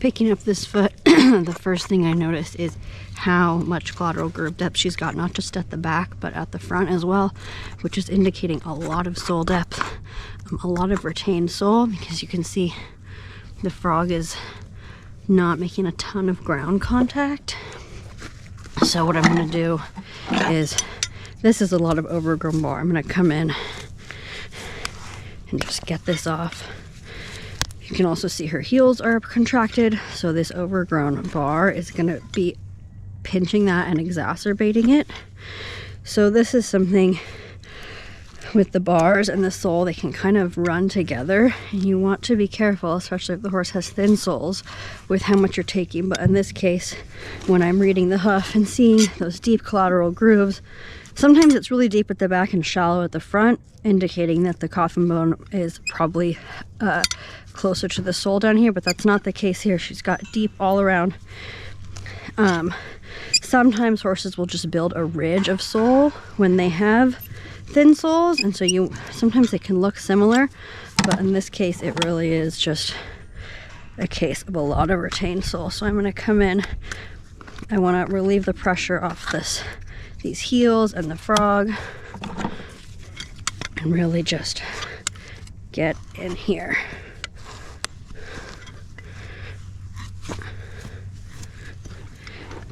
picking up this foot, the first thing I noticed is how much collateral groove depth she's got, not just at the back, but at the front as well, which is indicating a lot of sole depth, a lot of retained sole, because you can see the frog is not making a ton of ground contact. So what I'm gonna do is, this is a lot of overgrown bar. I'm gonna come in and just get this off. You can also see her heels are contracted, so this overgrown bar is gonna be pinching that and exacerbating it. So this is something with the bars and the sole, they can kind of run together, and you want to be careful, especially if the horse has thin soles, with how much you're taking. But in this case, when I'm reading the hoof and seeing those deep collateral grooves, sometimes it's really deep at the back and shallow at the front, indicating that the coffin bone is probably closer to the sole down here, but that's not the case here. She's got deep all around. Sometimes horses will just build a ridge of sole when they have thin soles, and so sometimes they can look similar, but in this case it really is just a case of a lot of retained sole. So I'm going to come in, I want to relieve the pressure off these heels and the frog, and really just get in here.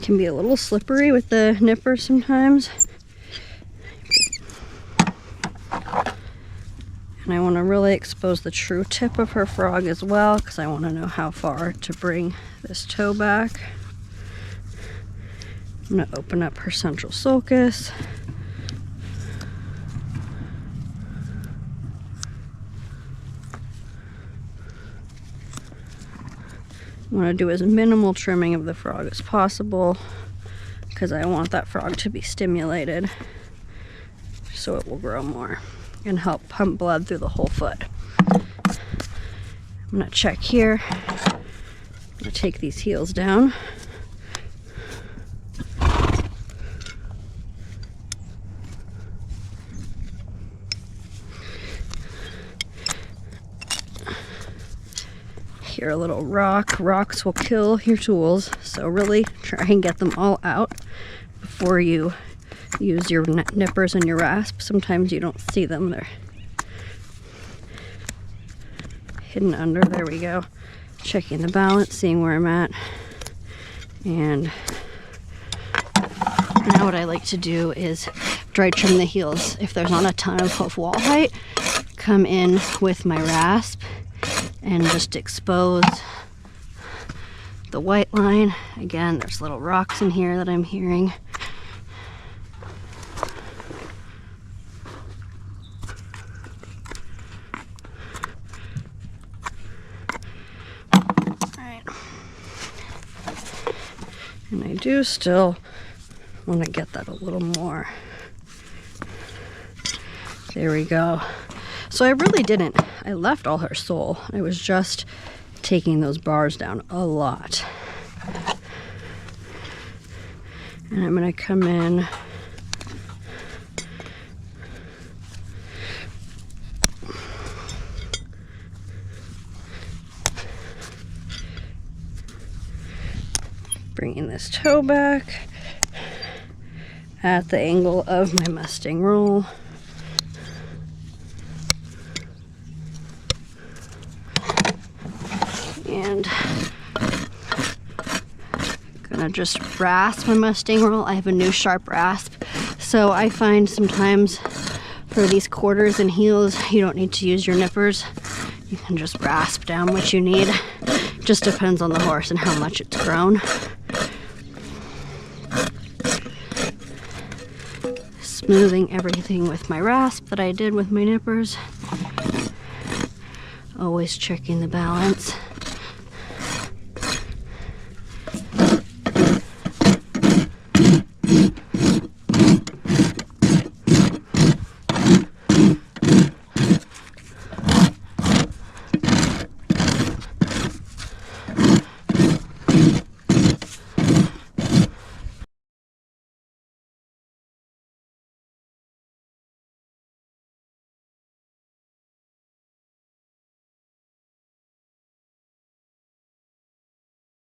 Can be a little slippery with the nipper sometimes. And I want to really expose the true tip of her frog as well, because I want to know how far to bring this toe back. I'm going to open up her central sulcus. I want to do as minimal trimming of the frog as possible, because I want that frog to be stimulated so it will grow more and help pump blood through the whole foot. I'm going to check here. I'm going to take these heels down. Here, a little rock. Rocks will kill your tools, so really try and get them all out before you use your nippers and your rasp. Sometimes you don't see them, they're hidden under. There we go. Checking the balance, seeing where I'm at. And now what I like to do is dry trim the heels. If there's not a ton of hoof wall height, come in with my rasp and just expose the white line. Again, there's little rocks in here that I'm hearing. Alright. And I do still want to get that a little more. There we go. So I really didn't. I left all her sole. I was just taking those bars down a lot. And I'm going to come in bringing this toe back at the angle of my Mustang roll. And gonna just rasp my Mustang roll. I have a new sharp rasp, so I find sometimes for these quarters and heels you don't need to use your nippers. You can just rasp down what you need. Just depends on the horse and how much it's grown. Smoothing everything with my rasp that I did with my nippers. Always checking the balance.